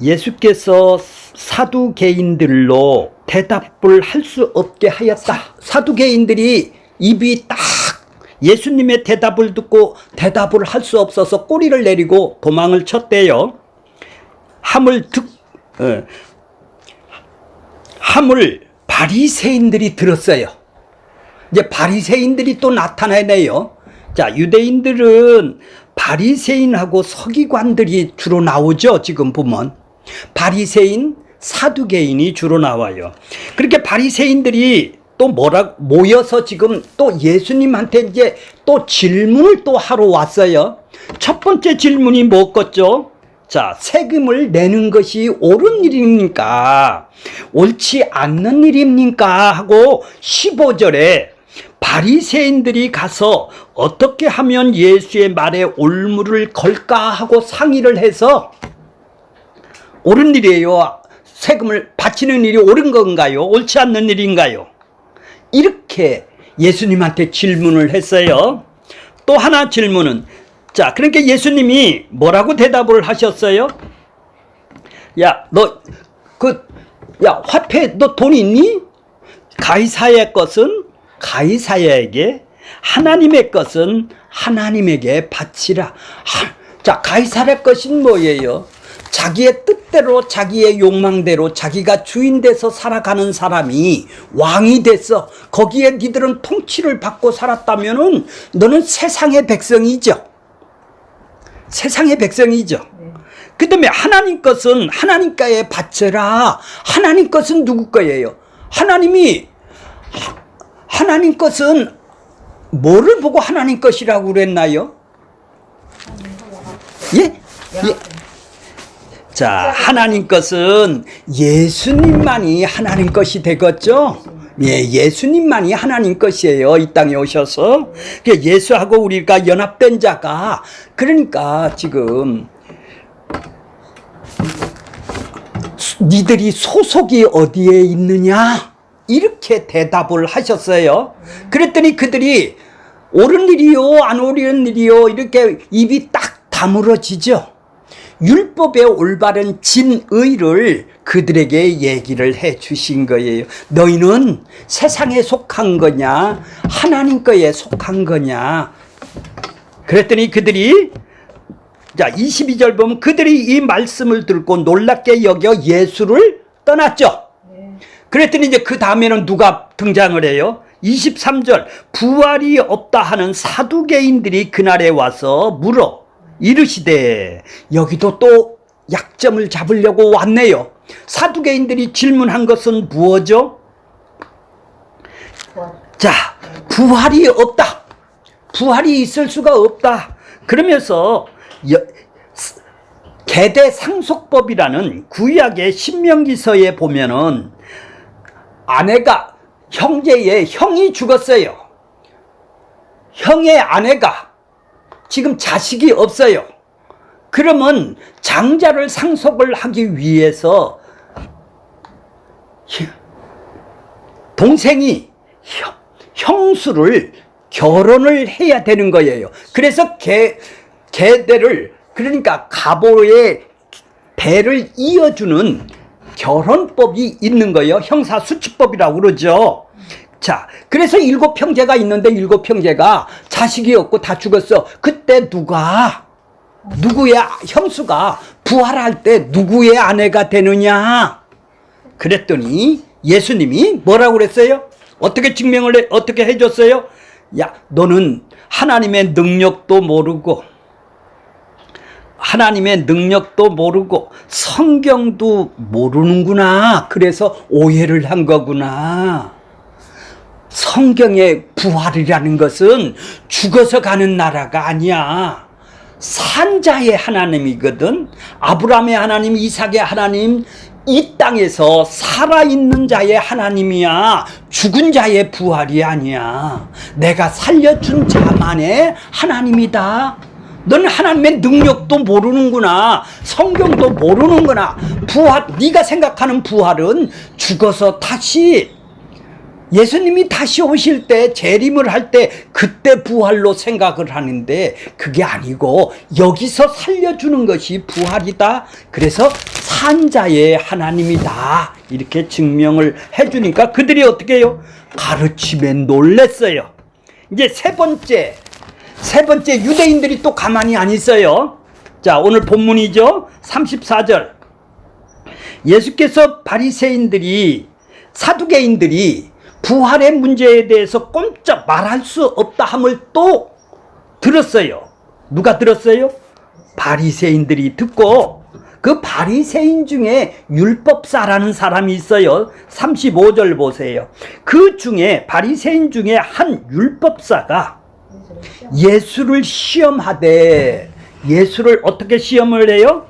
예수께서 사두개인들로 대답을 할 수 없게 하였다. 사두개인들이 입이 딱 예수님의 대답을 듣고 대답을 할 수 없어서 꼬리를 내리고 도망을 쳤대요. 함을 바리새인들이 들었어요. 이제 바리새인들이 또 나타나네요. 자, 유대인들은 바리새인하고 서기관들이 주로 나오죠. 지금 보면 바리새인, 사두개인이 주로 나와요. 그렇게 바리새인들이 또 모여서 지금 또 예수님한테 이제 또 질문을 또 하러 왔어요. 첫 번째 질문이 뭐겠죠? 자, 세금을 내는 것이 옳은 일입니까? 옳지 않는 일입니까? 하고 15절에 바리새인들이 가서 어떻게 하면 예수의 말에 올무를 걸까 하고 상의를 해서 옳은 일이에요. 세금을 바치는 일이 옳은 건가요? 옳지 않는 일인가요? 이렇게 예수님한테 질문을 했어요. 또 하나 질문은, 자, 그러니까 예수님이 뭐라고 대답을 하셨어요? 화폐 너 돈 있니? 가이사의 것은 가이사야에게, 하나님의 것은 하나님에게 바치라. 자, 가이사의 것은 뭐예요? 자기의 뜻대로, 자기의 욕망대로 자기가 주인 돼서 살아가는 사람이 왕이 됐어. 거기에 니들은 통치를 받고 살았다면은 너는 세상의 백성이죠. 세상의 백성이죠. 그 다음에 하나님 것은 하나님께 바쳐라. 하나님 것은 누구 거예요? 하나님 것은 뭐를 보고 하나님 것이라고 그랬나요? 예? 자, 하나님 것은 예수님만이 하나님 것이 되겠죠? 예, 예수님만이 하나님 것이에요. 이 땅에 오셔서. 예수하고 우리가 연합된 자가, 그러니까 지금 니들이 소속이 어디에 있느냐? 이렇게 대답을 하셨어요. 그랬더니 그들이 옳은 일이요, 안 옳은 일이요, 이렇게 입이 딱 다물어지죠. 율법의 올바른 진의를 그들에게 얘기를 해 주신 거예요. 너희는 세상에 속한 거냐, 하나님 거에 속한 거냐. 그랬더니 그들이, 자, 22절 보면 그들이 이 말씀을 듣고 놀랍게 여겨 예수를 떠났죠. 그랬더니 이제 그 다음에는 누가 등장을 해요? 23절, 부활이 없다 하는 사두개인들이 그날에 와서 물어 이르시되, 여기도 또 약점을 잡으려고 왔네요. 사두개인들이 질문한 것은 무엇이죠? 자, 부활이 없다. 부활이 있을 수가 없다. 그러면서 계대상속법이라는 구약의 신명기서에 보면은 아내가, 형이 죽었어요. 형의 아내가 지금 자식이 없어요. 그러면 장자를 상속을 하기 위해서 동생이 형수를 결혼을 해야 되는 거예요. 그래서 계대를, 그러니까 가보의 대를 이어주는 결혼법이 있는 거예요. 형사수치법이라고 그러죠. 자, 그래서 7형제가 있는데 7형제가 자식이 없고 다 죽었어. 그때 누구의 형수가 부활할 때 누구의 아내가 되느냐? 그랬더니 예수님이 뭐라고 그랬어요? 어떻게 어떻게 해줬어요? 야, 너는 하나님의 능력도 모르고 성경도 모르는구나. 그래서 오해를 한 거구나. 성경의 부활이라는 것은 죽어서 가는 나라가 아니야. 산자의 하나님이거든. 아브라함의 하나님, 이삭의 하나님, 이 땅에서 살아있는 자의 하나님이야. 죽은 자의 부활이 아니야. 내가 살려준 자만의 하나님이다. 넌 하나님의 능력도 모르는구나. 성경도 모르는구나. 네가 생각하는 부활은 죽어서 다시, 예수님이 다시 오실 때, 재림을 할 때 그때 부활로 생각을 하는데 그게 아니고 여기서 살려주는 것이 부활이다. 그래서 산자의 하나님이다 이렇게 증명을 해주니까 그들이 어떻게 해요? 가르침에 놀랬어요. 이제 세 번째 유대인들이 또 가만히 안 있어요. 자, 오늘 본문이죠. 34절. 예수께서 바리새인들이 사두개인들이 부활의 문제에 대해서 꼼짝 말할 수 없다 함을 또 들었어요. 누가 들었어요? 바리새인들이 듣고 그 바리새인 중에 율법사라는 사람이 있어요. 35절 보세요. 그 중에 바리새인 중에 한 율법사가 예수를 시험하되, 예수를 어떻게 시험을 해요?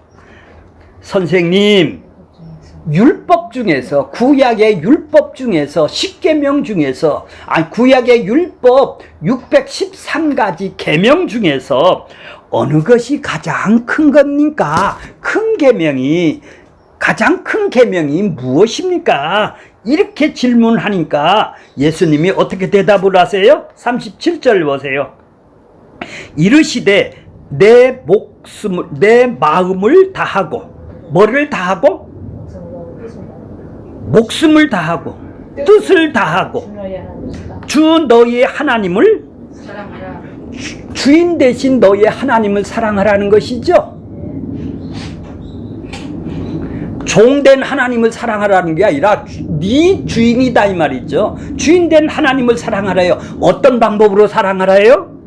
선생님, 율법 중에서, 구약의 율법 중에서, 십계명 중에서, 구약의 율법 613가지 계명 중에서 어느 것이 가장 큰 겁니까? 가장 큰 계명이 무엇입니까? 이렇게 질문하니까 예수님이 어떻게 대답을 하세요? 37절 보세요. 이르시되 내 마음을 다하고, 뭐를 다하고? 목숨을 다하고 뜻을 다하고 주 너희의 하나님을 사랑하라. 주인 대신 너희의 하나님을 사랑하라는 것이죠. 종된 하나님을 사랑하라는 게 아니라 네 주인이다 이 말이죠. 주인된 하나님을 사랑하라요. 어떤 방법으로 사랑하라요?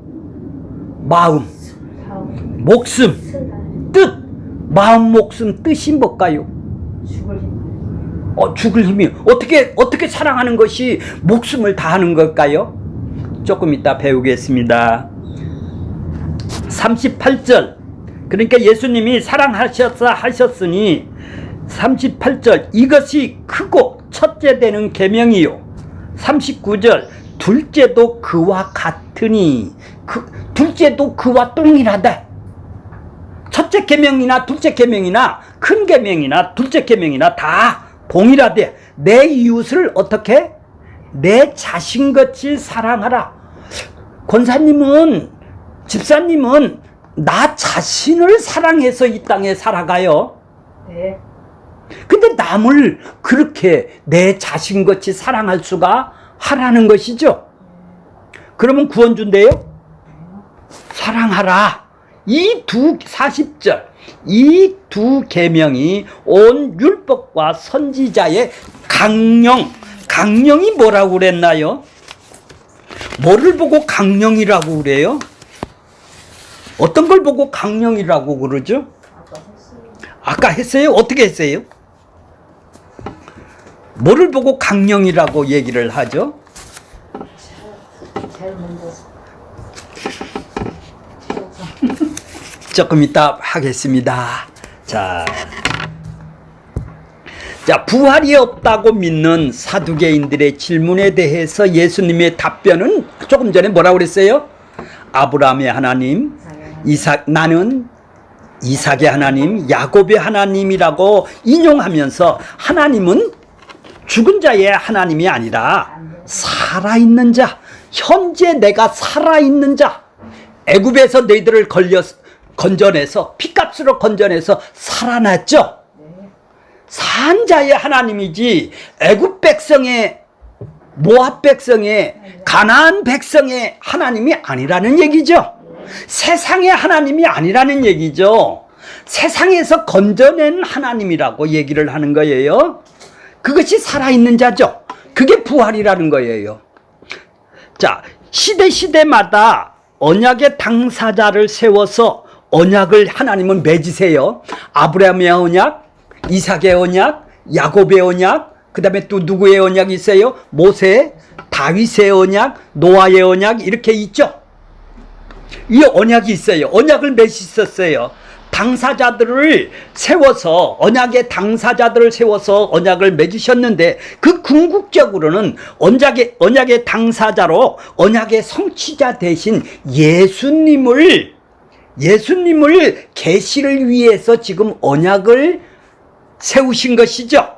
마음, 목숨, 뜻. 마음, 목숨, 뜻이 뭘까요? 죽을 힘이 어떻게 사랑하는 것이 목숨을 다하는 걸까요? 조금 이따 배우겠습니다. 38절. 그러니까 예수님이 사랑하셨사 하셨으니 38절 이것이 크고 첫째 되는 계명이요. 39절 둘째도 그와 같으니 둘째도 그와 동일하다. 첫째 계명이나 둘째 계명이나 큰 계명이나 둘째 계명이나 다 동일하대. 내 이웃을 어떻게? 내 자신같이 사랑하라. 권사님은, 집사님은 나 자신을 사랑해서 이 땅에 살아가요. 네. 근데 남을 그렇게 내 자신같이 사랑할 수가 하라는 것이죠. 그러면 구원 준대요? 사랑하라. 40절. 이 두 계명이 온 율법과 선지자의 강령이 뭐라고 그랬나요? 뭐를 보고 강령이라고 그래요? 어떤 걸 보고 강령이라고 그러죠? 아까 했어요? 어떻게 했어요? 뭐를 보고 강령이라고 얘기를 하죠? 조금 이따 하겠습니다. 자, 부활이 없다고 믿는 사두개인들의 질문에 대해서 예수님의 답변은 조금 전에 뭐라고 그랬어요? 아브라함의 하나님, 나는 이삭의 하나님, 야곱의 하나님이라고 인용하면서 하나님은 죽은 자의 하나님이 아니라 살아있는 자, 현재 내가 살아있는 자, 애굽에서 너희들을 건져내서 피값으로 건져내서 살아났죠. 산자의 하나님이지 애굽 백성의, 모압 백성의, 가나안 백성의 하나님이 아니라는 얘기죠. 세상의 하나님이 아니라는 얘기죠. 세상에서 건져낸 하나님이라고 얘기를 하는 거예요. 그것이 살아있는 자죠. 그게 부활이라는 거예요. 자, 시대마다 언약의 당사자를 세워서 언약을 하나님은 맺으세요. 아브라함의 언약, 이삭의 언약, 야곱의 언약, 그 다음에 또 누구의 언약이 있어요? 모세, 다윗의 언약, 노아의 언약 이렇게 있죠. 이 언약이 있어요. 언약을 맺으셨어요. 당사자들을 세워서, 언약의 당사자들을 세워서 언약을 맺으셨는데 그 궁극적으로는 언약의 당사자로 언약의 성취자 대신 예수님을 계시를 위해서 지금 언약을 세우신 것이죠.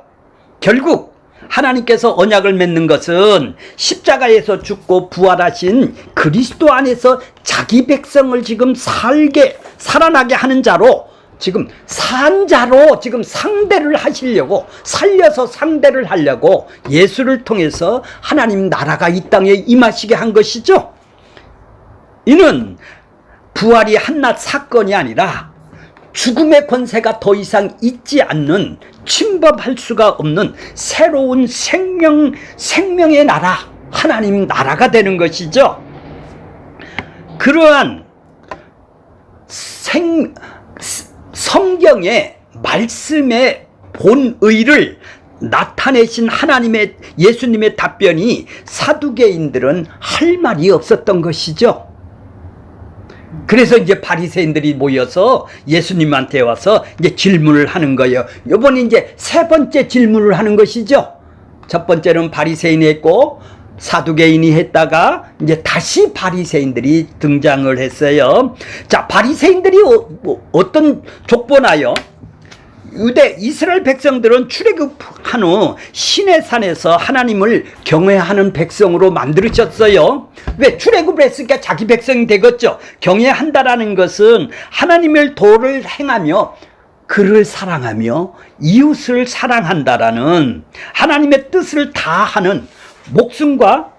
결국 하나님께서 언약을 맺는 것은 십자가에서 죽고 부활하신 그리스도 안에서 자기 백성을 지금 살아나게 하는 자로 지금 산자로 지금 상대를 하시려고, 살려서 상대를 하려고 예수를 통해서 하나님 나라가 이 땅에 임하시게 한 것이죠. 이는 부활이 한낱 사건이 아니라 죽음의 권세가 더 이상 있지 않는, 침범할 수가 없는 새로운 생명의 나라, 하나님 나라가 되는 것이죠. 그러한 성경의 말씀의 본의를 나타내신 하나님의, 예수님의 답변이 사두개인들은 할 말이 없었던 것이죠. 그래서 이제 바리새인들이 모여서 예수님한테 와서 이제 질문을 하는 거예요. 이번에 이제 세 번째 질문을 하는 것이죠. 첫 번째는 바리새인이 했고 사두개인이 했다가 이제 다시 바리새인들이 등장을 했어요. 자, 바리새인들이 어떤 족보나요? 유대 이스라엘 백성들은 출애굽한 후 시내산에서 하나님을 경외하는 백성으로 만들으셨어요. 왜? 출애굽을 했으니까 자기 백성이 되겠죠. 경외한다라는 것은 하나님의 도를 행하며 그를 사랑하며 이웃을 사랑한다라는 하나님의 뜻을 다하는, 목숨과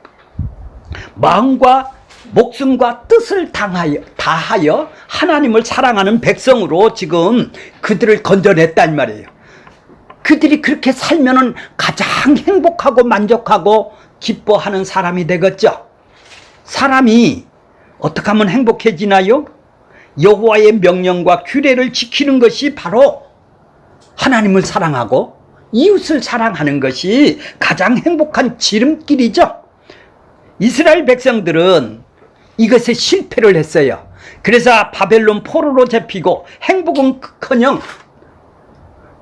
마음과 목숨과 뜻을 다하여 하나님을 사랑하는 백성으로 지금 그들을 건져냈단 말이에요. 그들이 그렇게 살면은 가장 행복하고 만족하고 기뻐하는 사람이 되겠죠. 사람이 어떻게 하면 행복해지나요? 여호와의 명령과 규례를 지키는 것이 바로 하나님을 사랑하고 이웃을 사랑하는 것이 가장 행복한 지름길이죠. 이스라엘 백성들은 이것에 실패를 했어요. 그래서 바벨론 포로로 잡히고 행복은커녕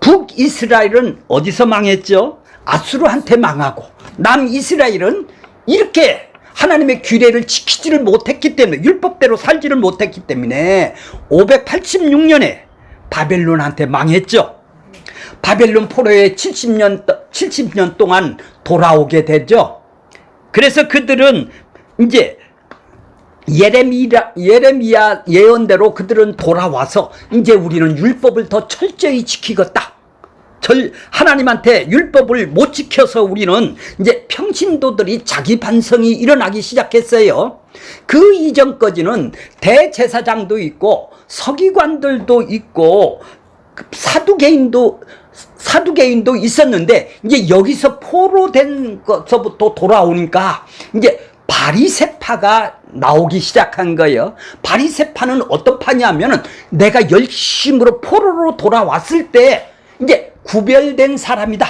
북이스라엘은 어디서 망했죠? 아수르한테 망하고, 남이스라엘은 이렇게 하나님의 규례를 지키지를 못했기 때문에, 율법대로 살지를 못했기 때문에 586년에 바벨론한테 망했죠. 바벨론 포로에 70년 동안 돌아오게 되죠. 그래서 그들은 이제 예레미야 예언대로 그들은 돌아와서 이제 우리는 율법을 더 철저히 지키겠다. 하나님한테 율법을 못 지켜서 우리는 이제 평신도들이 자기 반성이 일어나기 시작했어요. 그 이전까지는 대제사장도 있고 서기관들도 있고 사두개인도 있었는데, 이제 여기서 포로된 것서부터 돌아오니까 이제 바리새파가 나오기 시작한 거예요. 바리새파는 어떤 파냐면은 내가 열심으로 포로로 돌아왔을 때 이제 구별된 사람이다.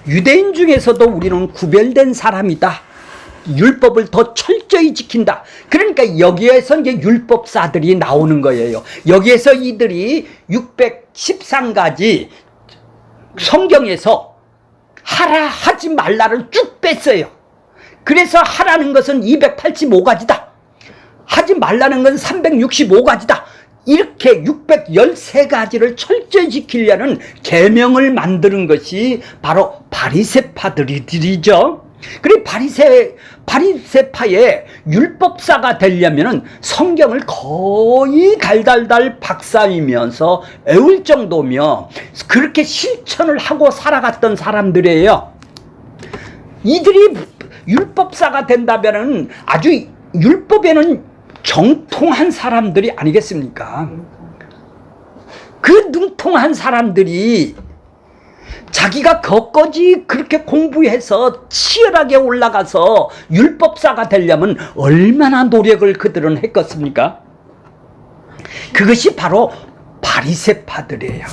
유대인 중에서도 우리는 구별된 사람이다. 율법을 더 철저히 지킨다. 그러니까 여기에서 이제 율법사들이 나오는 거예요. 여기에서 이들이 613가지 성경에서 하라 하지 말라를 쭉 뺐어요. 그래서 하라는 것은 285가지다. 하지 말라는 건 365가지다. 이렇게 613가지를 철저히 지키려는 계명을 만드는 것이 바로 바리새파들이죠. 그리고 바리새파의 율법사가 되려면은 성경을 거의 달달달 박사이면서 외울 정도며 그렇게 실천을 하고 살아갔던 사람들이에요. 이들이 율법사가 된다면은 아주 율법에는 정통한 사람들이 아니겠습니까? 그 능통한 사람들이 자기가 거거지 그렇게 공부해서 치열하게 올라가서 율법사가 되려면 얼마나 노력을 그들은 했겠습니까? 그것이 바로 바리새파들이에요.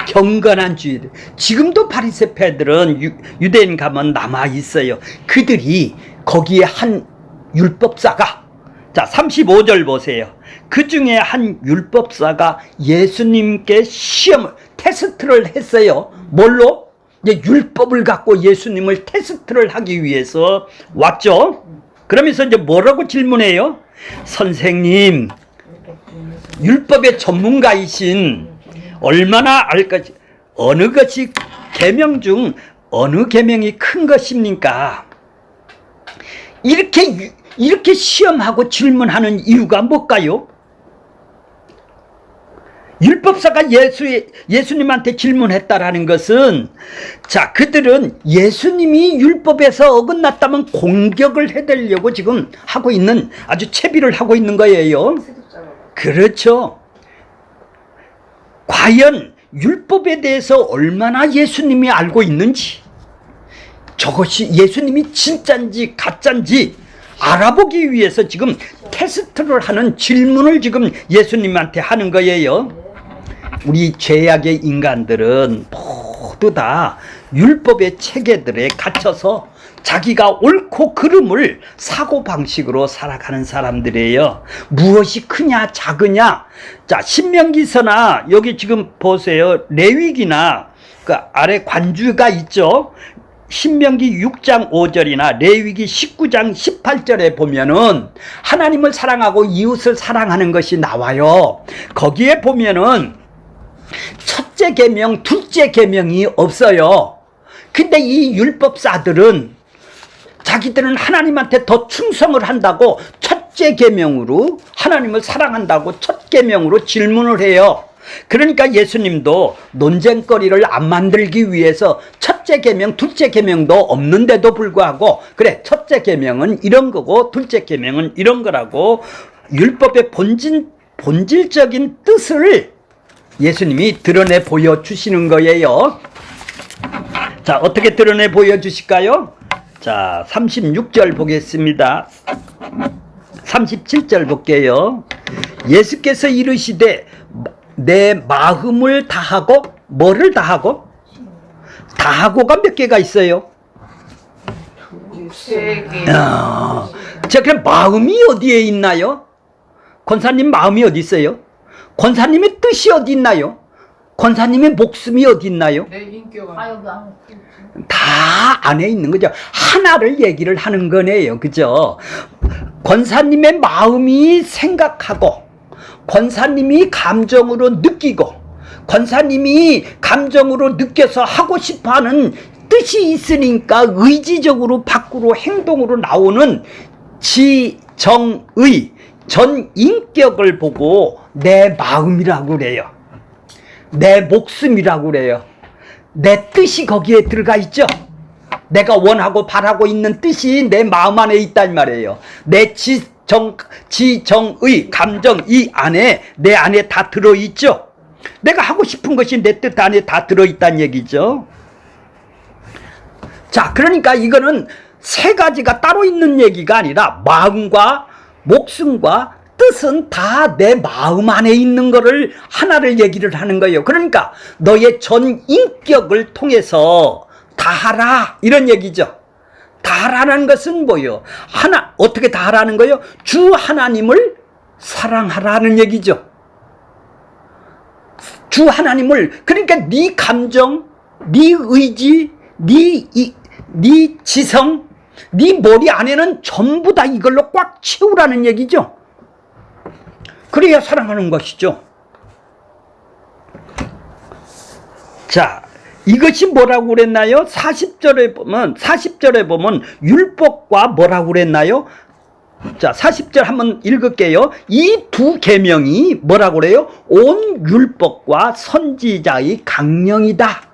경건한 주의들. 지금도 바리새파들은 유대인 가면 남아 있어요. 그들이 거기에 한 율법사가, 자 35절 보세요. 그 중에 한 율법사가 예수님께 테스트를 했어요. 뭘로? 이제 율법을 갖고 예수님을 테스트를 하기 위해서 왔죠. 그러면서 이제 뭐라고 질문해요? 선생님, 율법의 전문가이신 얼마나 알까지 어느 것이 계명 중 어느 계명이 큰 것입니까? 이렇게 시험하고 질문하는 이유가 뭘까요? 율법사가 예수님한테 질문했다라는 것은, 자, 그들은 예수님이 율법에서 어긋났다면 공격을 해대려고 지금 하고 있는, 아주 채비를 하고 있는 거예요. 그렇죠. 과연 율법에 대해서 얼마나 예수님이 알고 있는지, 저것이 예수님이 진짠지 가짠지 알아보기 위해서 지금 테스트를 하는 질문을 지금 예수님한테 하는 거예요. 우리 죄악의 인간들은 모두 다 율법의 체계들에 갇혀서 자기가 옳고 그름을 사고방식으로 살아가는 사람들이에요. 무엇이 크냐 작으냐. 자, 신명기서나 여기 지금 보세요. 레위기나 그 아래 관주가 있죠. 신명기 6장 5절이나 레위기 19장 18절에 보면은 하나님을 사랑하고 이웃을 사랑하는 것이 나와요. 거기에 보면은 첫째 계명, 둘째 계명이 없어요. 근데 이 율법사들은 자기들은 하나님한테 더 충성을 한다고 첫째 계명으로 하나님을 사랑한다고 첫 계명으로 질문을 해요. 그러니까 예수님도 논쟁거리를 안 만들기 위해서 첫째 계명, 둘째 계명도 없는데도 불구하고 그래, 첫째 계명은 이런 거고 둘째 계명은 이런 거라고 율법의 본질적인 뜻을 예수님이 드러내 보여주시는 거예요. 자, 어떻게 드러내 보여주실까요? 자, 36절 보겠습니다. 37절 볼게요. 예수께서 이르시되 내 마음을 다하고, 뭐를 다하고? 다하고가 몇 개가 있어요? 3개. 자, 그럼 마음이 어디에 있나요? 권사님 마음이 어디 있어요? 권사님의 뜻이 어디 있나요? 권사님의 목숨이 어디 있나요? 내 인격 아, 여기 안 다 안에 있는 거죠. 하나를 얘기를 하는 거네요. 그죠? 권사님의 마음이 생각하고, 권사님이 감정으로 느끼고, 권사님이 감정으로 느껴서 하고 싶어하는 뜻이 있으니까 의지적으로 밖으로 행동으로 나오는 지정의 전 인격을 보고 내 마음이라고 그래요. 내 목숨이라고 그래요. 내 뜻이 거기에 들어가 있죠. 내가 원하고 바라고 있는 뜻이 내 마음 안에 있단 말이에요. 내 지정의 감정 이 안에, 내 안에 다 들어있죠. 내가 하고 싶은 것이 내 뜻 안에 다 들어있다는 얘기죠. 자, 그러니까 이거는 세 가지가 따로 있는 얘기가 아니라 마음과 목숨과 뜻은 다 내 마음 안에 있는 거를 하나를 얘기를 하는 거예요. 그러니까 너의 전 인격을 통해서 다하라 이런 얘기죠. 다하라는 것은 뭐예요? 하나, 어떻게 다하라는 거예요? 주 하나님을 사랑하라는 얘기죠. 주 하나님을, 그러니까 네 감정, 네 의지, 네 지성, 네 머리 안에는 전부 다 이걸로 꽉 채우라는 얘기죠. 그래야 사랑하는 것이죠. 자, 이것이 뭐라고 그랬나요? 40절에 보면 율법과 뭐라고 그랬나요? 자, 40절 한번 읽을게요. 이 두 계명이 뭐라고 그래요? 온 율법과 선지자의 강령이다.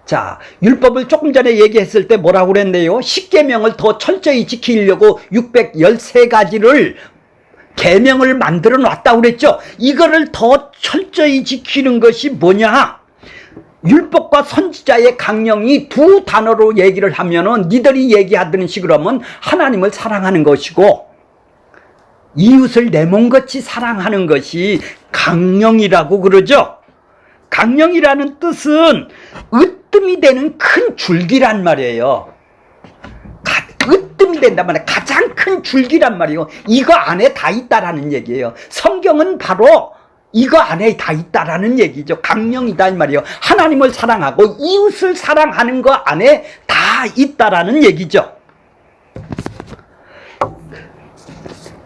자, 율법을 조금 전에 얘기했을 때 뭐라고 그랬네요? 10계명을 더 철저히 지키려고 613가지를 계명을 만들어 놨다고 그랬죠. 이거를 더 철저히 지키는 것이 뭐냐? 율법과 선지자의 강령이 두 단어로 얘기를 하면은 니들이 얘기하던 식으로 하면 하나님을 사랑하는 것이고 이웃을 내 몸같이 사랑하는 것이 강령이라고 그러죠. 강령이라는 뜻은 으뜸이 되는 큰 줄기란 말이에요. 으뜸이 된단 말이에요. 가장 큰 줄기란 말이에요. 이거 안에 다 있다라는 얘기예요. 성경은 바로 이거 안에 다 있다라는 얘기죠. 강령이다 이 말이에요. 하나님을 사랑하고 이웃을 사랑하는 거 안에 다 있다라는 얘기죠.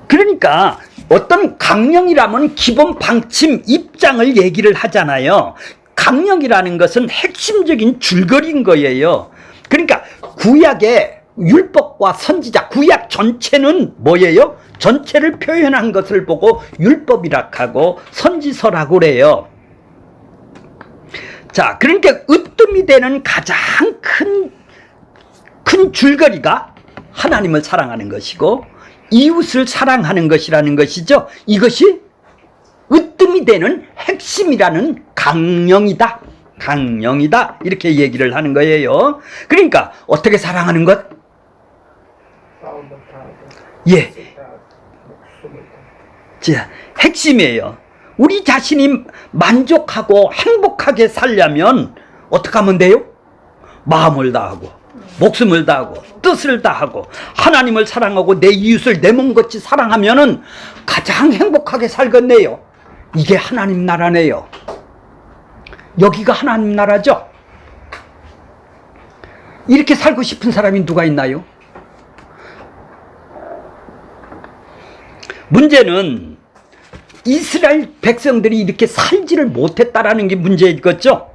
그러니까 어떤 강령이라면 기본 방침 입장을 얘기를 하잖아요. 강령이라는 것은 핵심적인 줄거리인 거예요. 그러니까 구약의 율법과 선지자, 구약 전체는 뭐예요? 전체를 표현한 것을 보고 율법이라 하고 선지서라고 그래요. 자, 그러니까 으뜸이 되는 가장 큰 줄거리가 하나님을 사랑하는 것이고 이웃을 사랑하는 것이라는 것이죠. 이것이 으뜸이 되는 핵심이라는 강령이다. 강령이다. 이렇게 얘기를 하는 거예요. 그러니까 어떻게 사랑하는 것? 예. 자, 핵심이에요. 우리 자신이 만족하고 행복하게 살려면 어떻게 하면 돼요? 마음을 다하고 목숨을 다하고 뜻을 다하고 하나님을 사랑하고 내 이웃을 내 몸같이 사랑하면은 가장 행복하게 살겠네요. 이게 하나님 나라네요. 여기가 하나님 나라죠. 이렇게 살고 싶은 사람이 누가 있나요? 문제는 이스라엘 백성들이 이렇게 살지를 못했다라는 게 문제겠죠.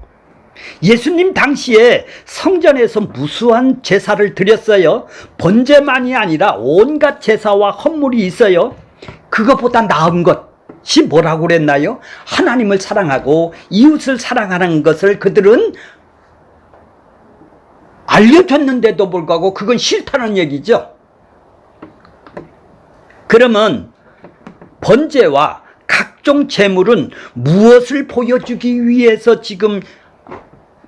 예수님 당시에 성전에서 무수한 제사를 드렸어요. 번제만이 아니라 온갖 제사와 헌물이 있어요. 그것보다 나은 것이 뭐라고 그랬나요? 하나님을 사랑하고 이웃을 사랑하는 것을 그들은 알려줬는데도 불구하고 그건 싫다는 얘기죠. 그러면 번제와 각종 제물은 무엇을 보여주기 위해서 지금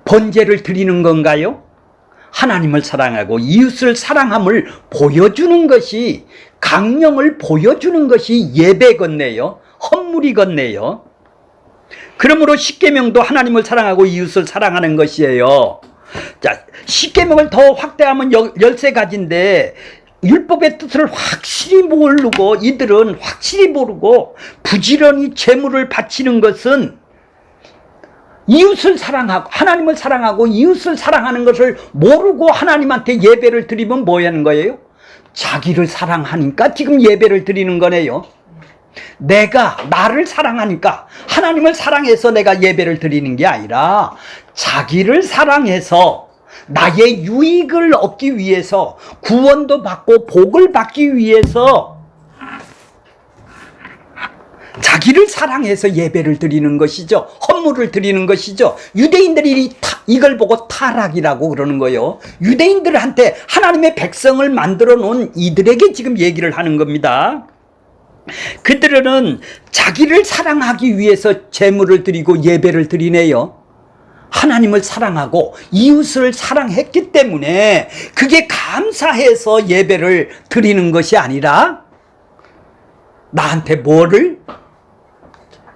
번제를 드리는 건가요? 하나님을 사랑하고 이웃을 사랑함을 보여주는 것이, 강령을 보여주는 것이 예배겠네요. 헌물이겠네요. 그러므로 십계명도 하나님을 사랑하고 이웃을 사랑하는 것이에요. 자, 십계명을 더 확대하면 13가지인데 율법의 뜻을 확실히 모르고, 이들은 확실히 모르고 부지런히 제물을 바치는 것은 이웃을 사랑하고 하나님을 사랑하고 이웃을 사랑하는 것을 모르고 하나님한테 예배를 드리면 뭐 하는 거예요? 자기를 사랑하니까 지금 예배를 드리는 거네요. 내가 나를 사랑하니까, 하나님을 사랑해서 내가 예배를 드리는 게 아니라 자기를 사랑해서 나의 유익을 얻기 위해서, 구원도 받고 복을 받기 위해서 자기를 사랑해서 예배를 드리는 것이죠. 헌물을 드리는 것이죠. 유대인들이 이걸 보고 타락이라고 그러는 거예요. 유대인들한테 하나님의 백성을 만들어 놓은 이들에게 지금 얘기를 하는 겁니다. 그들은 자기를 사랑하기 위해서 제물을 드리고 예배를 드리네요. 하나님을 사랑하고 이웃을 사랑했기 때문에 그게 감사해서 예배를 드리는 것이 아니라 나한테 뭐를?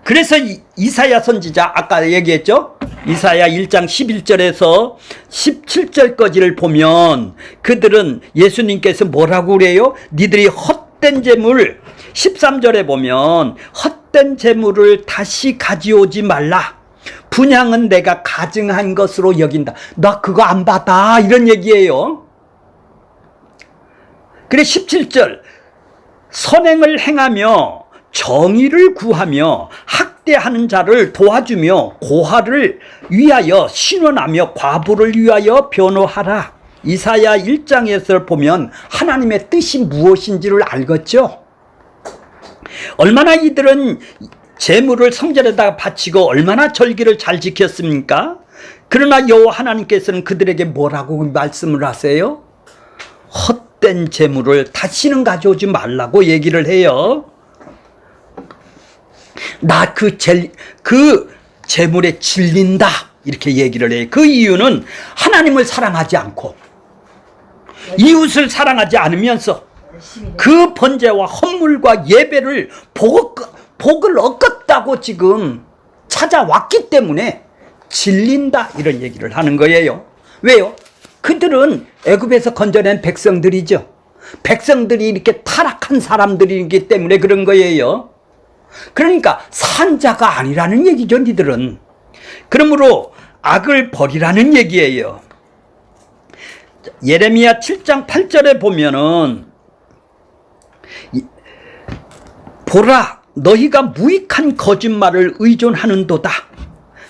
그래서 이사야 선지자, 아까 얘기했죠? 이사야 1장 11절에서 17절까지를 보면 그들은, 예수님께서 뭐라고 그래요? 니들이 헛된 제물, 13절에 보면 헛된 제물을 다시 가져오지 말라. 분향은 내가 가증한 것으로 여긴다. 나 그거 안 받아. 이런 얘기예요. 그래 17절, 선행을 행하며 정의를 구하며 학대하는 자를 도와주며 고아를 위하여 신원하며 과부를 위하여 변호하라. 이사야 1장에서 보면 하나님의 뜻이 무엇인지를 알겠죠. 얼마나 이들은 제물을 성전에다가 바치고 얼마나 절기를 잘 지켰습니까? 그러나 여호와 하나님께서는 그들에게 뭐라고 말씀을 하세요? 헛된 제물을 다시는 가져오지 말라고 얘기를 해요. 나 그 제물에 질린다, 이렇게 얘기를 해요. 그 이유는 하나님을 사랑하지 않고 이웃을 사랑하지 않으면서 그 번제와 헌물과 예배를 복을 얻겠다고 지금 찾아왔기 때문에 질린다, 이런 얘기를 하는 거예요. 왜요? 그들은 애굽에서 건져낸 백성들이죠. 백성들이 이렇게 타락한 사람들이기 때문에 그런 거예요. 그러니까 산자가 아니라는 얘기죠, 니들은. 그러므로 악을 버리라는 얘기예요. 예레미야 7장 8절에 보면은, 보라, 너희가 무익한 거짓말을 의존하는도다.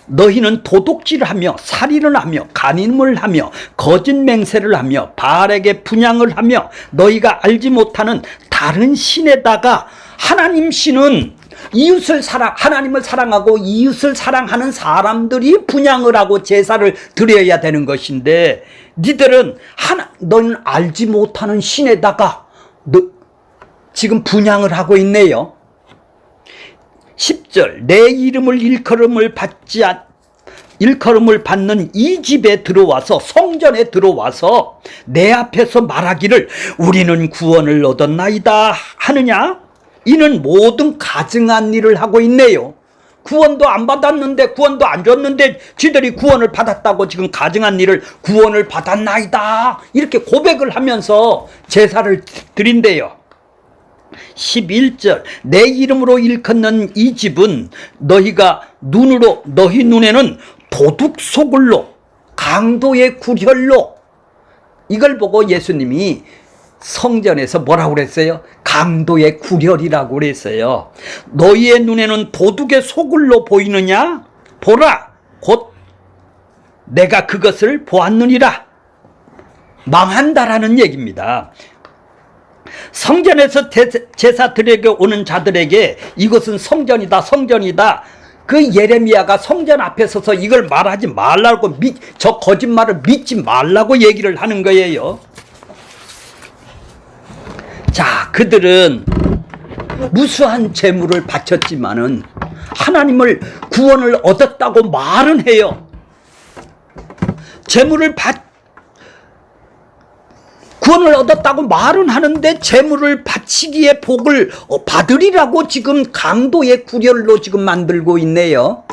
너희는 도둑질하며 살인을 하며 간음을 하며 거짓 맹세를 하며 바알에게 분향을 하며 너희가 알지 못하는 다른 신에다가, 하나님 신은 이웃을 하나님을 사랑하고 이웃을 사랑하는 사람들이 분향을 하고 제사를 드려야 되는 것인데, 니들은 너는 알지 못하는 신에다가 지금 분향을 하고 있네요. 10절, 내 이름을 일컬음을 받는 이 집에 들어와서, 성전에 들어와서 내 앞에서 말하기를 우리는 구원을 얻었나이다 하느냐? 이는 모든 가증한 일을 하고 있네요. 구원도 안 받았는데, 구원도 안 줬는데 지들이 구원을 받았다고 지금 가증한 일을 구원을 받았나이다 이렇게 고백을 하면서 제사를 드린대요. 11절, 내 이름으로 일컫는 이 집은 너희 눈에는 도둑 소굴로, 강도의 구혈로. 이걸 보고 예수님이 성전에서 뭐라고 그랬어요? 강도의 구혈이라고 그랬어요. 너희의 눈에는 도둑의 소굴로 보이느냐? 보라, 곧 내가 그것을 보았느니라. 망한다라는 얘기입니다. 성전에서 제사 드리러 오는 자들에게 이것은 성전이다, 성전이다. 그 예레미야가 성전 앞에 서서 이걸 말하지 말라고, 저 거짓말을 믿지 말라고 얘기를 하는 거예요. 자, 그들은 무수한 재물을 바쳤지만은 하나님을 구원을 얻었다고 말은 해요. 구원을 얻었다고 말은 하는데 재물을 바치기에 복을 받으리라고 지금 강도의 구렬로 지금 만들고 있네요.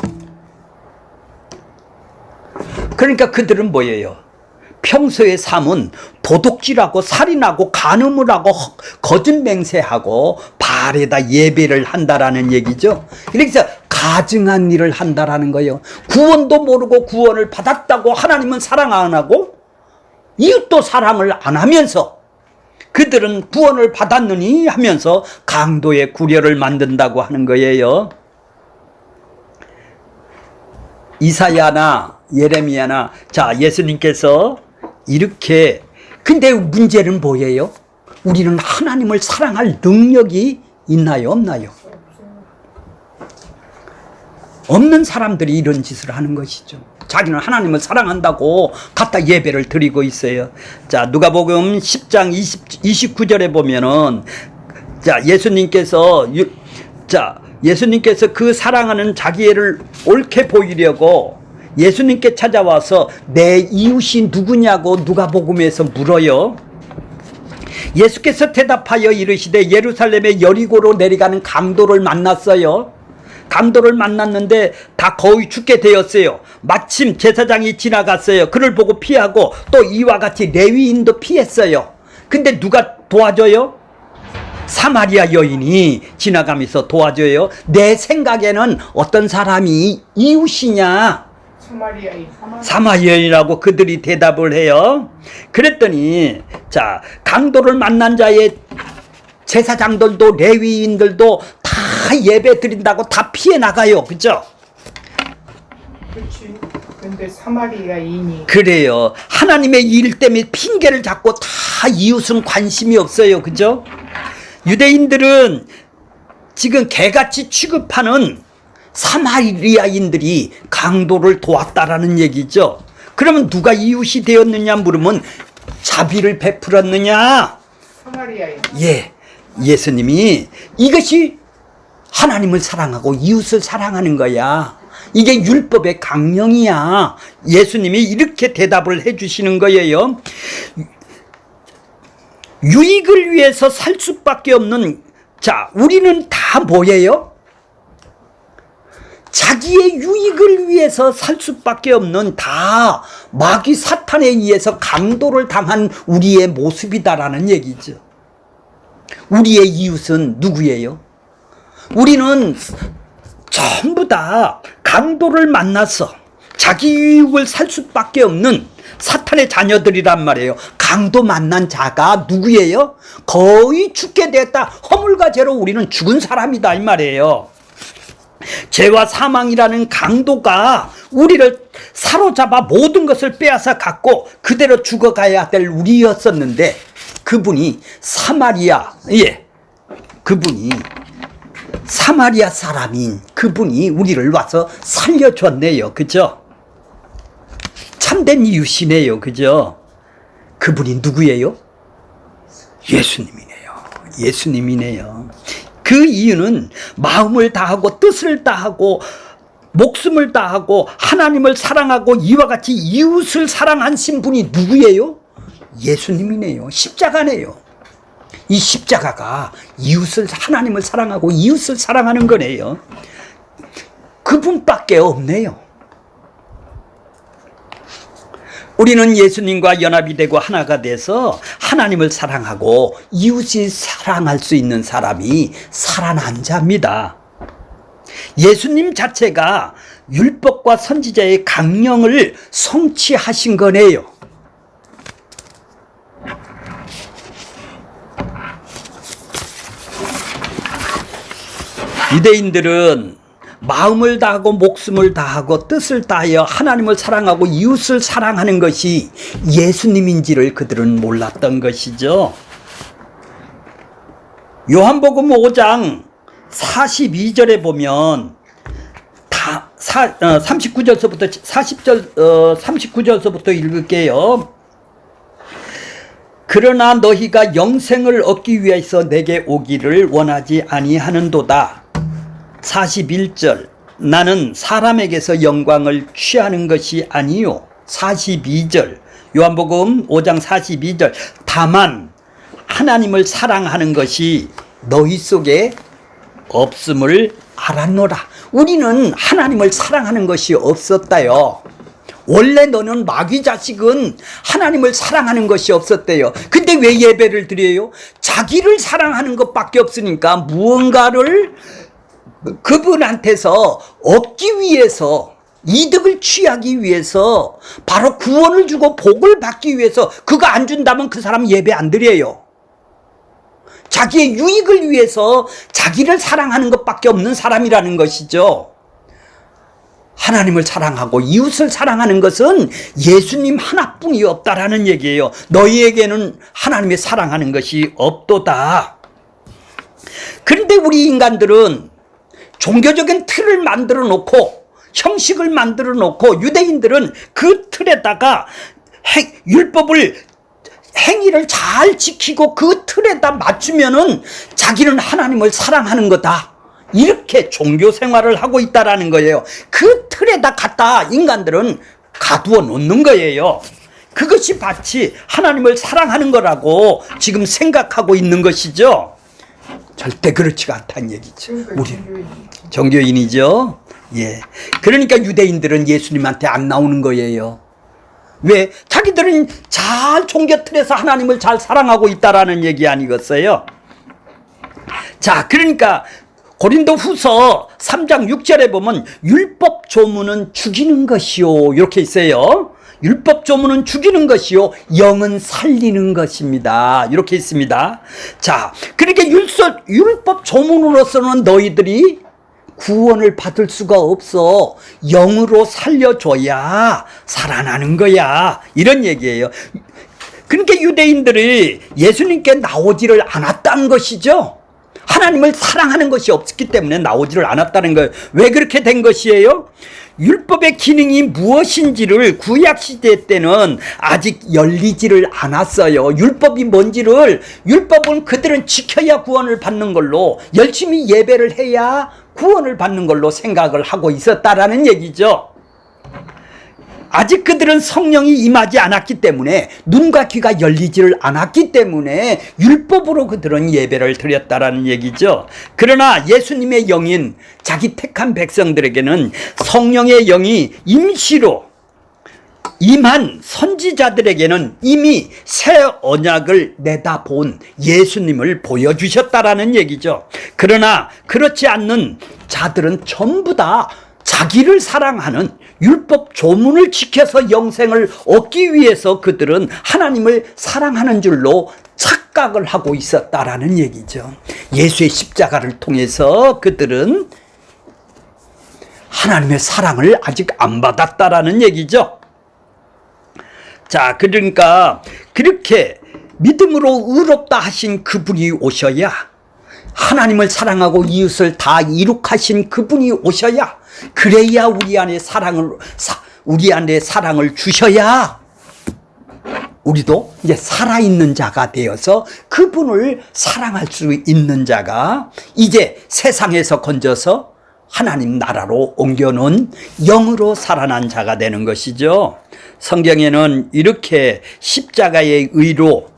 그러니까 그들은 뭐예요? 평소의 삶은 도둑질하고 살인하고 간음을 하고 거짓 맹세하고 바알에다 예배를 한다라는 얘기죠. 그래서 가증한 일을 한다라는 거예요. 구원도 모르고 구원을 받았다고 하나님은 사랑 안 하고 이웃도 사랑을 안 하면서 그들은 구원을 받았느니 하면서 강도의 구렬을 만든다고 하는 거예요. 이사야나 예레미야나, 자, 예수님께서 이렇게, 근데 문제는 뭐예요? 우리는 하나님을 사랑할 능력이 있나요, 없나요? 없는 사람들이 이런 짓을 하는 것이죠. 자기는 하나님을 사랑한다고 갖다 예배를 드리고 있어요. 자, 누가복음 10장 29절에 보면은, 자, 예수님께서 그 사랑하는 자기 애를 옳게 보이려고 예수님께 찾아와서 내 이웃이 누구냐고 누가복음에서 물어요. 예수께서 대답하여 이르시되 예루살렘의 여리고로 내려가는 강도를 만났어요. 강도를 만났는데 다 거의 죽게 되었어요. 마침 제사장이 지나갔어요. 그를 보고 피하고 또 이와 같이 레위인도 피했어요. 근데 누가 도와줘요? 사마리아 여인이 지나가면서 도와줘요. 내 생각에는 어떤 사람이 이웃이냐? 사마리아인이라고 그들이 대답을 해요. 그랬더니, 자, 강도를 만난 자의 제사장들도 레위인들도 다 예배 드린다고 다 피해 나가요. 그죠? 그렇지. 근데 사마리아인이 그래요. 하나님의 일 때문에 핑계를 잡고 다 이웃은 관심이 없어요. 그죠? 유대인들은 지금 개같이 취급하는 사마리아인들이 강도를 도왔다라는 얘기죠. 그러면 누가 이웃이 되었느냐 물으면 자비를 베풀었느냐? 사마리아인. 예. 예수님이 이것이 하나님을 사랑하고 이웃을 사랑하는 거야. 이게 율법의 강령이야. 예수님이 이렇게 대답을 해주시는 거예요. 유익을 위해서 살 수밖에 없는, 자, 우리는 다 뭐예요? 자기의 유익을 위해서 살 수밖에 없는 다 마귀 사탄에 의해서 강도를 당한 우리의 모습이다라는 얘기죠. 우리의 이웃은 누구예요? 우리는 전부 다 강도를 만나서 자기 유익을 살 수밖에 없는 사탄의 자녀들이란 말이에요. 강도 만난 자가 누구예요? 거의 죽게 됐다. 허물과 죄로 우리는 죽은 사람이다 이 말이에요. 죄와 사망이라는 강도가 우리를 사로잡아 모든 것을 빼앗아 갖고 그대로 죽어가야 될 우리였었는데 그분이 그분이 사마리아 사람인 그분이 우리를 와서 살려줬네요. 그죠? 참된 이웃이네요. 그죠? 그분이 누구예요? 예수님이네요. 예수님이네요. 그 이유는 마음을 다하고 뜻을 다하고 목숨을 다하고 하나님을 사랑하고 이와 같이 이웃을 사랑하신 분이 누구예요? 예수님이네요. 십자가네요. 이 십자가가 이웃을, 하나님을 사랑하고 이웃을 사랑하는 거네요. 그분밖에 없네요. 우리는 예수님과 연합이 되고 하나가 돼서 하나님을 사랑하고 이웃이 사랑할 수 있는 사람이 살아난 자입니다. 예수님 자체가 율법과 선지자의 강령을 성취하신 거네요. 유대인들은 마음을 다하고 목숨을 다하고 뜻을 다하여 하나님을 사랑하고 이웃을 사랑하는 것이 예수님인지를 그들은 몰랐던 것이죠. 요한복음 5장 42절에 보면 39절서부터 39절서부터 읽을게요. 그러나 너희가 영생을 얻기 위해서 내게 오기를 원하지 아니하는도다. 41절 나는 사람에게서 영광을 취하는 것이 아니요. 42절 요한복음 5장 42절 다만 하나님을 사랑하는 것이 너희 속에 없음을 알았노라. 우리는 하나님을 사랑하는 것이 없었다요. 원래 너는 마귀 자식은 하나님을 사랑하는 것이 없었대요. 근데 왜 예배를 드려요? 자기를 사랑하는 것밖에 없으니까 무언가를 그분한테서 얻기 위해서, 이득을 취하기 위해서, 바로 구원을 주고 복을 받기 위해서, 그거 안 준다면 그 사람 예배 안 드려요. 자기의 유익을 위해서 자기를 사랑하는 것밖에 없는 사람이라는 것이죠. 하나님을 사랑하고 이웃을 사랑하는 것은 예수님 하나뿐이 없다라는 얘기예요. 너희에게는 하나님의 사랑하는 것이 없도다. 그런데 우리 인간들은 종교적인 틀을 만들어 놓고 형식을 만들어 놓고 유대인들은 그 틀에다가 율법을 행위를 잘 지키고 그 틀에다 맞추면은 자기는 하나님을 사랑하는 거다. 이렇게 종교 생활을 하고 있다라는 거예요. 그 틀에다 갖다 인간들은 가두어 놓는 거예요. 그것이 마치 하나님을 사랑하는 거라고 지금 생각하고 있는 것이죠. 절대 그렇지가 않다는 얘기죠. 우리 종교인이죠. 예. 그러니까 유대인들은 예수님한테 안 나오는 거예요. 왜? 자기들은 잘 종교 틀에서 하나님을 잘 사랑하고 있다라는 얘기 아니겠어요? 자, 그러니까 고린도 후서 3장 6절에 보면 율법 조문은 죽이는 것이요. 이렇게 있어요. 율법 조문은 죽이는 것이요. 영은 살리는 것입니다. 이렇게 있습니다. 자, 그러니까 율법 조문으로서는 너희들이 구원을 받을 수가 없어. 영으로 살려줘야 살아나는 거야. 이런 얘기예요. 그러니까 유대인들이 예수님께 나오지를 않았다는 것이죠. 하나님을 사랑하는 것이 없었기 때문에 나오지를 않았다는 거예요. 왜 그렇게 된 것이에요? 율법의 기능이 무엇인지를 구약시대 때는 아직 열리지를 않았어요. 율법이 뭔지를, 율법은 그들은 지켜야 구원을 받는 걸로, 열심히 예배를 해야 구원을 받는 걸로 생각을 하고 있었다라는 얘기죠. 아직 그들은 성령이 임하지 않았기 때문에, 눈과 귀가 열리지를 않았기 때문에 율법으로 그들은 예배를 드렸다라는 얘기죠. 그러나 예수님의 영인 자기 택한 백성들에게는 성령의 영이 임시로 임한 선지자들에게는 이미 새 언약을 내다본 예수님을 보여주셨다라는 얘기죠. 그러나 그렇지 않는 자들은 전부 다 자기를 사랑하는 율법 조문을 지켜서 영생을 얻기 위해서 그들은 하나님을 사랑하는 줄로 착각을 하고 있었다라는 얘기죠. 예수의 십자가를 통해서 그들은 하나님의 사랑을 아직 안 받았다라는 얘기죠. 자, 그러니까 그렇게 믿음으로 의롭다 하신 그분이 오셔야 하나님을 사랑하고 이웃을 다 이룩하신 그분이 오셔야, 그래야 우리 안에 사랑을 주셔야 우리도 이제 살아있는 자가 되어서 그분을 사랑할 수 있는 자가 이제 세상에서 건져서 하나님 나라로 옮겨놓은 영으로 살아난 자가 되는 것이죠. 성경에는 이렇게 십자가의 의로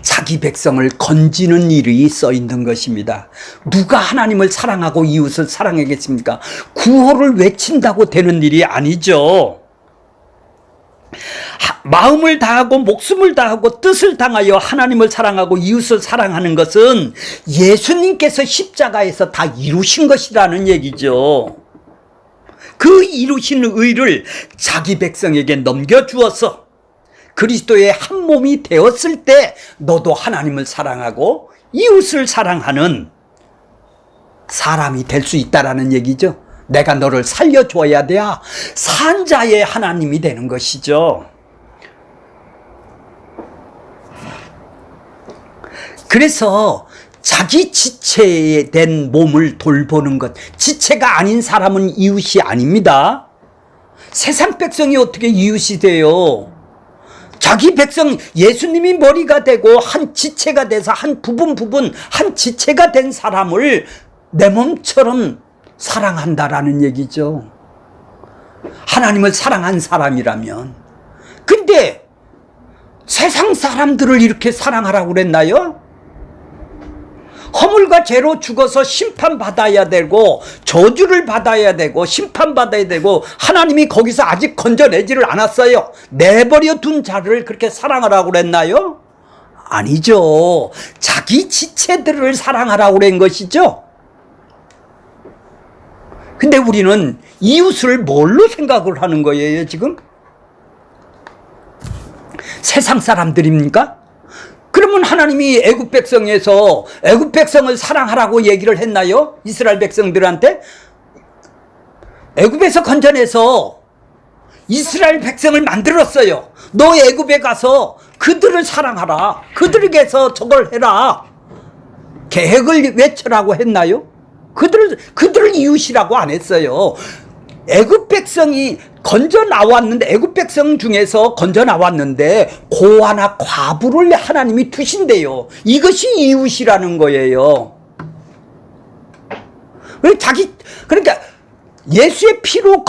자기 백성을 건지는 일이 써 있는 것입니다. 누가 하나님을 사랑하고 이웃을 사랑하겠습니까? 구호를 외친다고 되는 일이 아니죠. 마음을 다하고 목숨을 다하고 뜻을 당하여 하나님을 사랑하고 이웃을 사랑하는 것은 예수님께서 십자가에서 다 이루신 것이라는 얘기죠. 그 이루신 의를 자기 백성에게 넘겨주어서 그리스도의 한 몸이 되었을 때 너도 하나님을 사랑하고 이웃을 사랑하는 사람이 될 수 있다라는 얘기죠. 내가 너를 살려줘야 돼야 산자의 하나님이 되는 것이죠. 그래서 자기 지체된 몸을 돌보는 것, 지체가 아닌 사람은 이웃이 아닙니다. 세상 백성이 어떻게 이웃이 돼요? 자기 백성, 예수님이 머리가 되고 한 지체가 돼서 한 부분 한 지체가 된 사람을 내 몸처럼 사랑한다라는 얘기죠. 하나님을 사랑한 사람이라면. 근데 세상 사람들을 이렇게 사랑하라고 그랬나요? 허물과 죄로 죽어서 심판받아야 되고 저주를 받아야 되고 심판받아야 되고 하나님이 거기서 아직 건져내지를 않았어요. 내버려 둔 자를 그렇게 사랑하라고 그랬나요? 아니죠. 자기 지체들을 사랑하라고 그런 것이죠. 근데 우리는 이웃을 뭘로 생각을 하는 거예요, 지금? 세상 사람들입니까? 그러면 하나님이 애굽 백성에서 애굽 백성을 사랑하라고 얘기를 했나요? 이스라엘 백성들한테? 애굽에서 건져내서 이스라엘 백성을 만들었어요. 너 애굽에 가서 그들을 사랑하라. 그들에게서 저걸 해라. 계획을 외쳐라고 했나요? 그들을 이웃이라고 안 했어요. 애굽 백성이 건져 나왔는데, 애굽 백성 중에서 건져 나왔는데 고아나 과부를 하나님이 두신대요. 이것이 이웃이라는 거예요. 그러니까 예수의 피로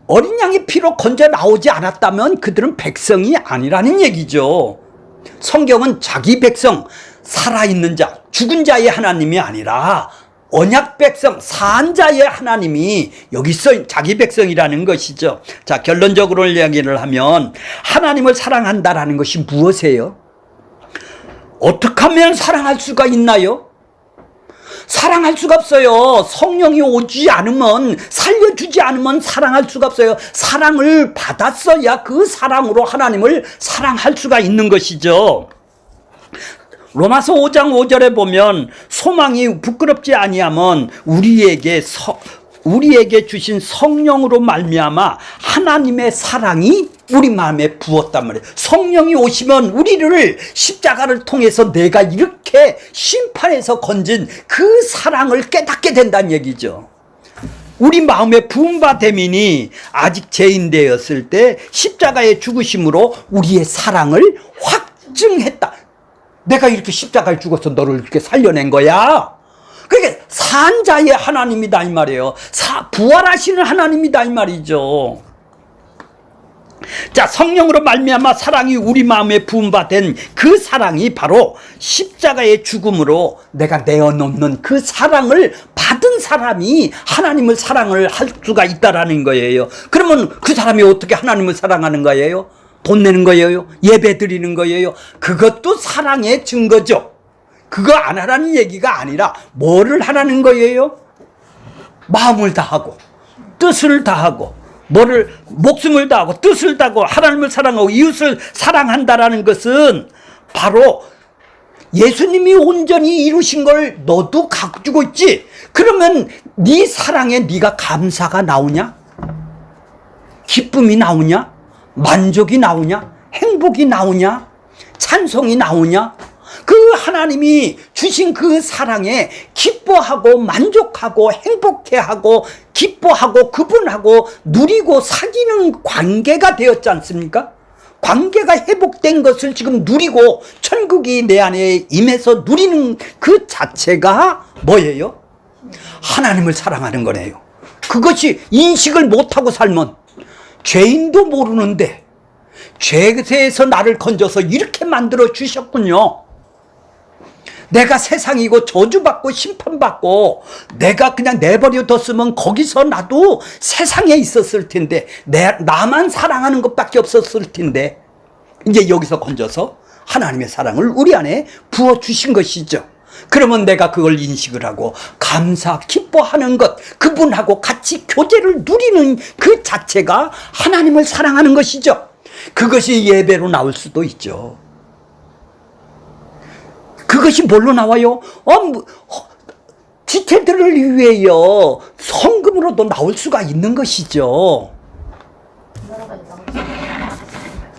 어린 양의 피로 건져 나오지 않았다면 그들은 백성이 아니라는 얘기죠. 성경은 자기 백성, 살아있는 자, 죽은 자의 하나님이 아니라 언약 백성, 산 자의 하나님이 여기서 자기 백성이라는 것이죠. 자, 결론적으로 이야기를 하면 하나님을 사랑한다라는 것이 무엇이에요? 어떻게 하면 사랑할 수가 있나요? 사랑할 수가 없어요. 성령이 오지 않으면, 살려주지 않으면 사랑할 수가 없어요. 사랑을 받았어야 그 사랑으로 하나님을 사랑할 수가 있는 것이죠. 로마서 5장 5절에 보면 소망이 부끄럽지 아니하면 우리에게 주신 성령으로 말미암아 하나님의 사랑이 우리 마음에 부었단 말이에요. 성령이 오시면 우리를 십자가를 통해서 내가 이렇게 심판에서 건진 그 사랑을 깨닫게 된다는 얘기죠. 우리 마음에 부은 바 되민이 아직 죄인 되었을 때 십자가의 죽으심으로 우리의 사랑을 확증했다. 내가 이렇게 십자가에 죽어서 너를 이렇게 살려낸 거야. 그러니까 산자의 하나님이다 이 말이에요. 부활하시는 하나님이다 이 말이죠. 자, 성령으로 말미암아 사랑이 우리 마음에 부은 바 된 그 사랑이 바로 십자가의 죽음으로 내가 내어놓는 그 사랑을 받은 사람이 하나님을 사랑을 할 수가 있다라는 거예요. 그러면 그 사람이 어떻게 하나님을 사랑하는 거예요? 돈 내는 거예요? 예배 드리는 거예요? 그것도 사랑의 증거죠. 그거 안 하라는 얘기가 아니라 뭐를 하라는 거예요? 마음을 다하고 뜻을 다하고 목숨을 다하고 뜻을 다하고 하나님을 사랑하고 이웃을 사랑한다라는 것은 바로 예수님이 온전히 이루신 걸 너도 가지고 있지. 그러면 네 사랑에 네가 감사가 나오냐? 기쁨이 나오냐? 만족이 나오냐? 행복이 나오냐? 찬송이 나오냐? 그 하나님이 주신 그 사랑에 기뻐하고 만족하고 행복해하고 기뻐하고 그분하고 누리고 사귀는 관계가 되었지 않습니까? 관계가 회복된 것을 지금 누리고 천국이 내 안에 임해서 누리는 그 자체가 뭐예요? 하나님을 사랑하는 거네요. 그것이 인식을 못하고 살면 죄인도 모르는데 죄에서 나를 건져서 이렇게 만들어 주셨군요. 내가 세상이고 저주받고 심판받고 내가 그냥 내버려 뒀으면 거기서 나도 세상에 있었을 텐데 나만 사랑하는 것밖에 없었을 텐데 이제 여기서 건져서 하나님의 사랑을 우리 안에 부어주신 것이죠. 그러면 내가 그걸 인식을 하고 감사 기뻐하는 것, 그분하고 같이 교제를 누리는 그 자체가 하나님을 사랑하는 것이죠. 그것이 예배로 나올 수도 있죠. 그것이 뭘로 나와요? 지체들을 위해요. 성금으로도 나올 수가 있는 것이죠.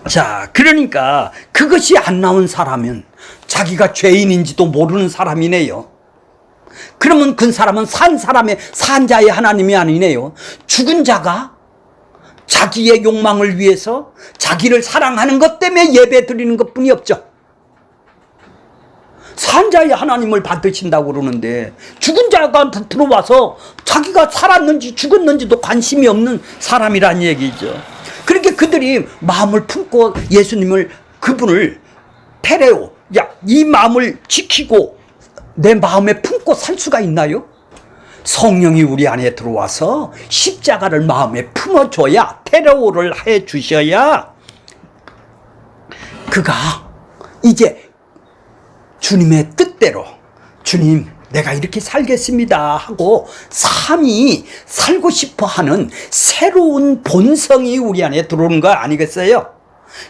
자, 그러니까 그것이 안 나온 사람은 자기가 죄인인지도 모르는 사람이네요. 그러면 그 사람은 산 자의 하나님이 아니네요. 죽은 자가 자기의 욕망을 위해서 자기를 사랑하는 것 때문에 예배 드리는 것뿐이 없죠. 산자의 하나님을 받으신다고 그러는데 죽은 자가 들어와서 자기가 살았는지 죽었는지도 관심이 없는 사람이란 얘기죠. 그러니까 그들이 마음을 품고 예수님을, 그분을 테레오, 이 마음을 지키고 내 마음에 품고 살 수가 있나요? 성령이 우리 안에 들어와서 십자가를 마음에 품어줘야, 테레오를 해 주셔야 그가 이제 주님의 뜻대로, 주님 내가 이렇게 살겠습니다 하고 삶이 살고 싶어 하는 새로운 본성이 우리 안에 들어오는 거 아니겠어요?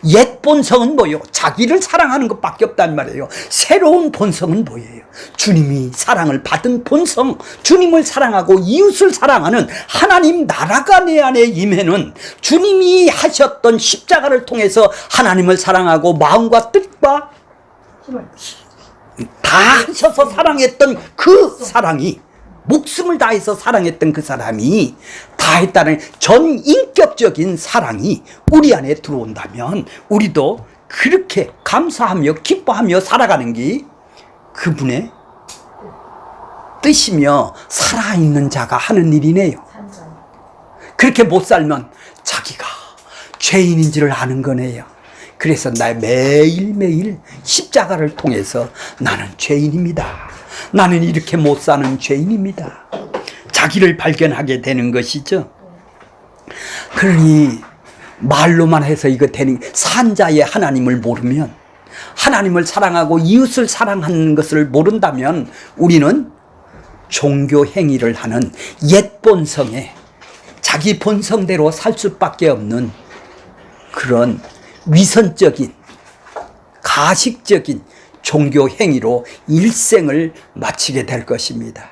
옛 본성은 뭐예요? 자기를 사랑하는 것밖에 없단 말이에요. 새로운 본성은 뭐예요? 주님이 사랑을 받은 본성, 주님을 사랑하고 이웃을 사랑하는 하나님 나라가 내 안에 임해는 주님이 하셨던 십자가를 통해서 하나님을 사랑하고 마음과 뜻과 다 하셔서 사랑했던 그 사랑이, 목숨을 다해서 사랑했던 그 사람이 다했다는 전인격적인 사랑이 우리 안에 들어온다면 우리도 그렇게 감사하며 기뻐하며 살아가는 게 그분의 뜻이며 살아있는 자가 하는 일이네요. 그렇게 못 살면 자기가 죄인인지를 아는 거네요. 그래서 나 매일매일 십자가를 통해서 나는 죄인입니다. 나는 이렇게 못 사는 죄인입니다. 자기를 발견하게 되는 것이죠. 그러니 말로만 해서 이거 되는, 산자의 하나님을 모르면, 하나님을 사랑하고 이웃을 사랑하는 것을 모른다면 우리는 종교 행위를 하는 옛 본성에 자기 본성대로 살 수밖에 없는 그런 위선적인 가식적인 종교 행위로 일생을 마치게 될 것입니다.